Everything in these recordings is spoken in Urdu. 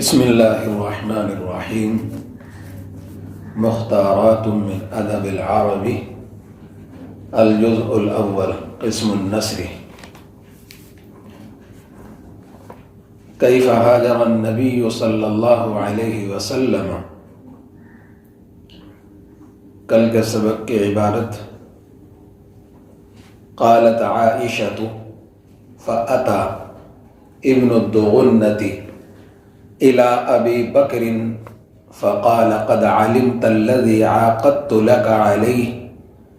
بسم اللہ الرحمن الرحیم مختارات من ادب العربی الجزء الاول قسم النثر کیف ہاجر النبی صلی اللہ علیہ وسلم. کل کے سبق کی عبارت قالت عائشة فأتى ابن الدغنة إلى أبي بكر فقال قد علمت الذي عاقدت لك عليه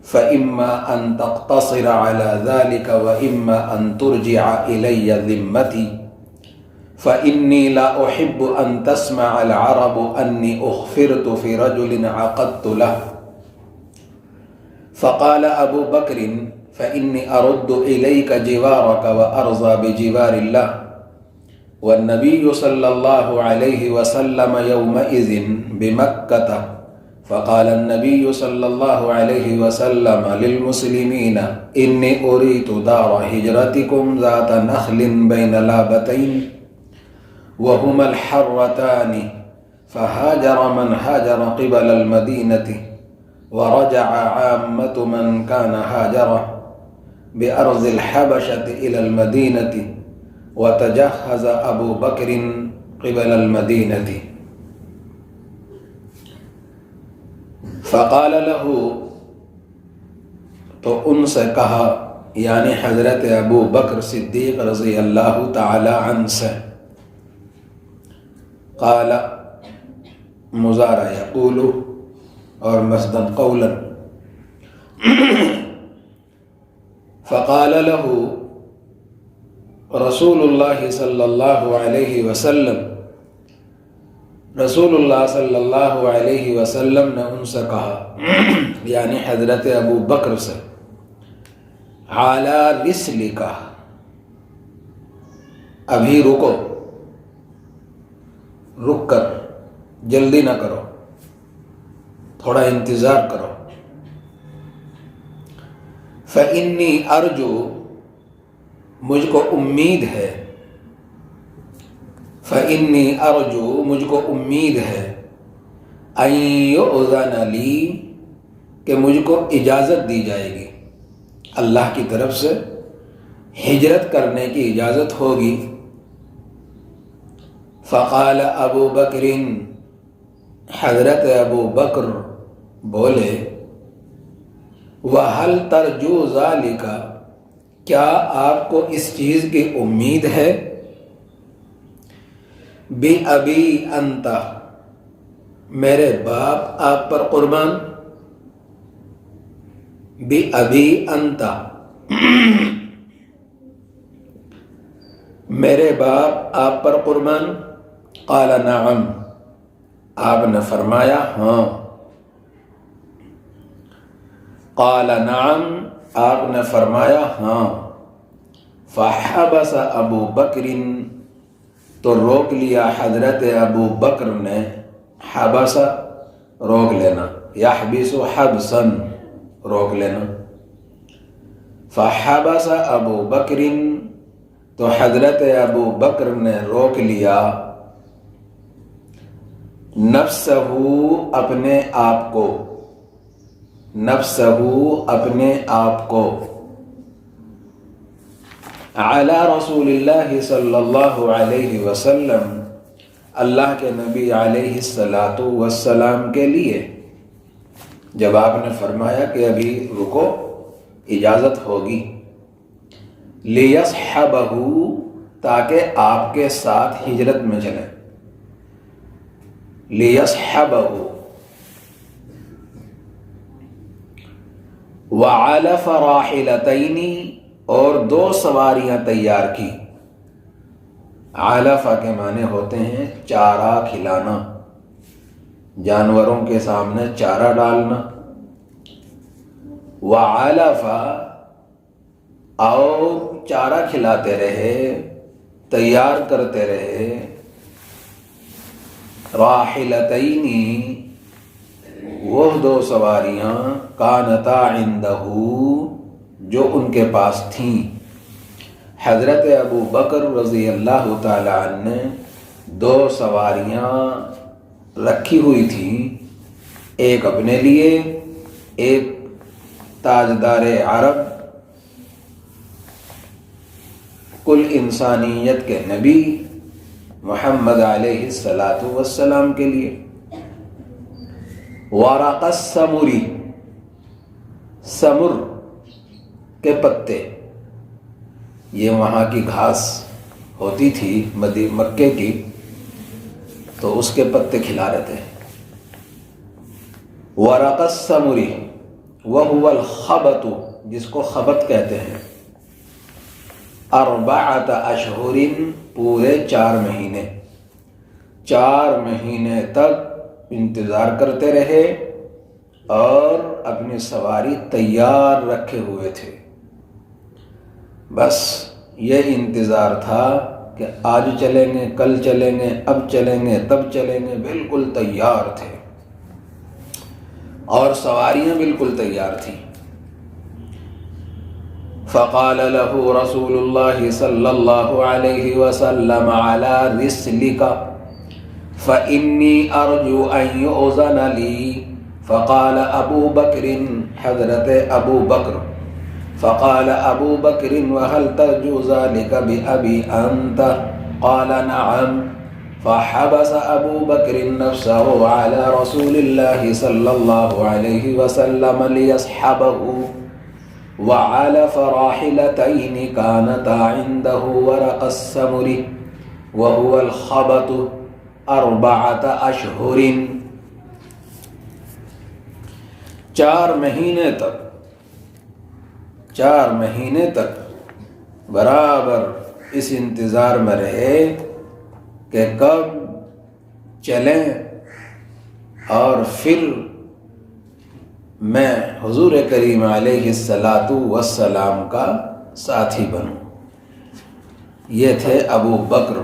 فإما أن تقتصر على ذلك وإما أن ترجع إلي ذمتي فإني لا أحب أن تسمع العرب أني أخفرت في رجل عقدت له. فقال أبو بكر فإني أرد إليك جوارك وأرضى بجوار الله. والنبي صلى الله عليه وسلم يومئذ بمكة فقال النبي صلى الله عليه وسلم للمسلمين إني أريد دار هجرتكم ذات نخل بين لابتين وهما الحرتان فهاجر من هاجر قبل المدينة ورجع عامة من كان هاجر بأرض الحبشة إلى المدينة وتجهز ابو بکر قبل المدینة فقال له، تو ان سے کہا یعنی حضرت ابو بکر صدیق رضی اللہ تعالی عنہ سے. قال مضارع یقول اور مصدر قولا. فقال له رسول اللہ صلی اللہ علیہ وسلم، رسول اللہ صلی اللہ علیہ وسلم نے ان سے کہا یعنی حضرت ابو بکر سے، علی رسلک، ابھی رکو، رک کر جلدی نہ کرو، تھوڑا انتظار کرو. فإنی ارجو، مجھ کو امید ہے، فإنی ارجو، مجھ کو امید ہے، ان یؤذن لی، کہ مجھ کو اجازت دی جائے گی، اللہ کی طرف سے ہجرت کرنے کی اجازت ہوگی. فقال ابو بکر، حضرت ابو بکر بولے، وَهَلْ تَرْجُو ذَلِكَ، کیا آپ کو اس چیز کی امید ہے؟ بِأَبِي أَنْتَ، میرے باپ آپ پر قربان، بِأَبِي أَنْتَ، میرے باپ آپ پر قربان. قال نعم، آپ نے فرمایا ہاں. قال نعم، آپ نے فرمایا ہاں. فحبس ابو بکر، تو روک لیا حضرت ابو بکر نے. حبس روک لینا، یحبس حبسا روک لینا. فحبس ابو بکر، تو حضرت ابو بکر نے روک لیا. نفسہ، اپنے آپ کو، نفسہ، اپنے آپ کو. علی رسول اللہ صلی اللہ علیہ وسلم، اللہ کے نبی علیہ الصلاۃ والسلام کے لیے. جب آپ نے فرمایا کہ ابھی رکو، اجازت ہوگی. لیصحبہ، تاکہ آپ کے ساتھ ہجرت میں چلیں. لیصحبہ، وعلف راحلتین، اور دو سواریاں تیار کی. علفہ کے معنی ہوتے ہیں چارہ کھلانا، جانوروں کے سامنے چارہ ڈالنا. وعلفہ، اور چارہ کھلاتے رہے، تیار کرتے رہے. راحلتین، وہ دو سواریاں، کانتا عندہ، جو ان کے پاس تھیں. حضرت ابو بکر رضی اللہ تعالی عنہ نے 2 سواریاں رکھی ہوئی تھیں، ایک اپنے لیے، ایک تاجدار عرب کل انسانیت کے نبی محمد علیہ السلام کے لیے۔ ورق السمری، سمر کے پتے، یہ وہاں کی گھاس ہوتی تھی مکے کی، تو اس کے پتے کھلا رہے تھے۔ ورق السمری وہو الخبط، جس کو خبط کہتے ہیں، 4 اشہر، پورے 4 مہینے، 4 مہینے تک انتظار کرتے رہے اور اپنی سواری تیار رکھے ہوئے تھے۔ بس یہ انتظار تھا کہ آج چلیں گے، کل چلیں گے، اب چلیں گے، تب چلیں گے، بالکل تیار تھے اور سواریاں بالکل تیار تھیں۔ فقال له رسول الله صلی اللہ علیہ وسلم على رسلك فإني أرجو أن يؤذن لي، فقال أبو بكر، حضرت ابو بکر، فقال أبو بكر وهل ترجو ذلك بأبي أنت؟ قال نعم، فحبس أبو بكر نفسه على رسول الله صلى الله عليه وسلم ليصحبه، وعلف راحلتين كانتا عنده ورق السمر وهو الخبط 4 اشہر، 4 مہینے تک برابر اس انتظار میں رہے کہ کب چلیں اور پھر میں حضور کریم علیہ السلام کا ساتھی بنوں۔ یہ تھے ابو بکر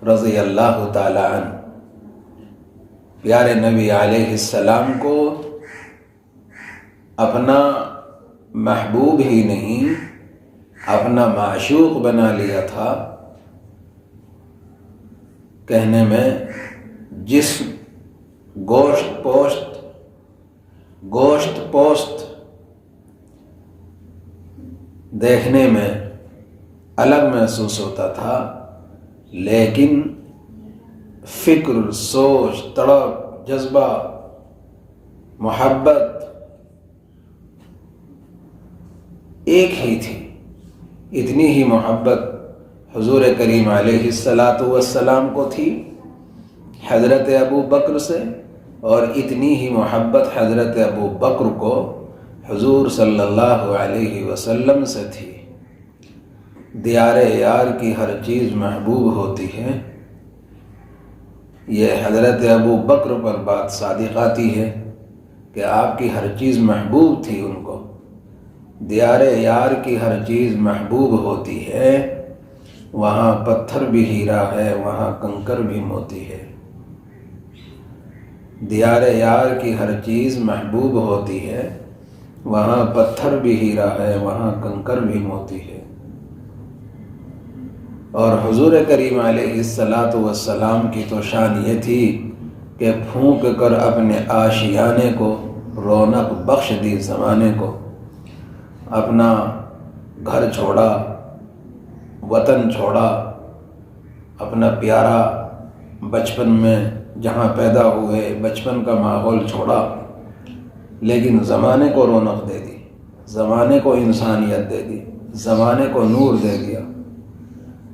رضی اللہ تعالی عنہ۔ پیارے نبی علیہ السلام کو اپنا محبوب ہی نہیں، اپنا معشوق بنا لیا تھا۔ کہنے میں جسم گوشت پوشت دیکھنے میں الگ محسوس ہوتا تھا، لیکن فکر، سوچ، تڑپ، جذبہ، محبت ایک ہی تھی۔ اتنی ہی محبت حضور کریم علیہ السلام کو تھی حضرت ابو بکر سے، اور اتنی ہی محبت حضرت ابو بکر کو حضور صلی اللہ علیہ وسلم سے تھی۔ دیار یار کی ہر چیز محبوب ہوتی ہے، یہ حضرت ابو بکر پر بات صادق آتی ہے کہ آپ کی ہر چیز محبوب تھی ان کو۔ دیار یار کی ہر چیز محبوب ہوتی ہے، وہاں پتھر بھی ہیرا ہے، وہاں کنکر بھی موتی ہے۔ دیار یار کی ہر چیز محبوب ہوتی ہے، وہاں پتھر بھی ہیرا ہے، وہاں کنکر بھی موتی ہے۔ اور حضور کریم علیہ السلام کی تو شان یہ تھی کہ پھونک کر اپنے آشیانے کو رونق بخش دی زمانے کو۔ اپنا گھر چھوڑا، وطن چھوڑا، اپنا پیارا بچپن میں جہاں پیدا ہوئے بچپن کا ماحول چھوڑا، لیکن زمانے کو رونق دے دی، زمانے کو انسانیت دے دی، زمانے کو نور دے دیا۔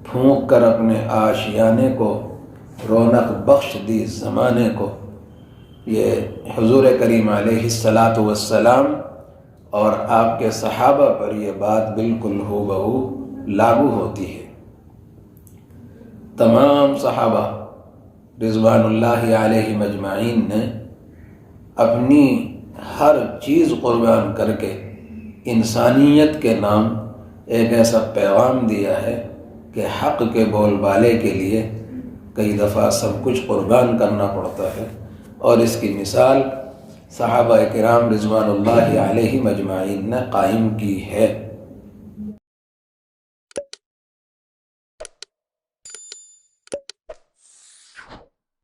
پھونک کر اپنے آشیانے کو رونق بخش دی زمانے کو۔ یہ حضور کریم علیہ السلام اور آپ کے صحابہ پر یہ بات بالکل ہو بہو لاگو ہوتی ہے۔ تمام صحابہ رضوان اللہ علیہ مجمعین نے اپنی ہر چیز قربان کر کے انسانیت کے نام ایک ایسا پیغام دیا ہے کہ حق کے بول بالے کے لیے کئی دفعہ سب کچھ قربان کرنا پڑتا ہے، اور اس کی مثال صحابہ کرام رضوان اللہ علیہ مجمعین نے قائم کی ہے۔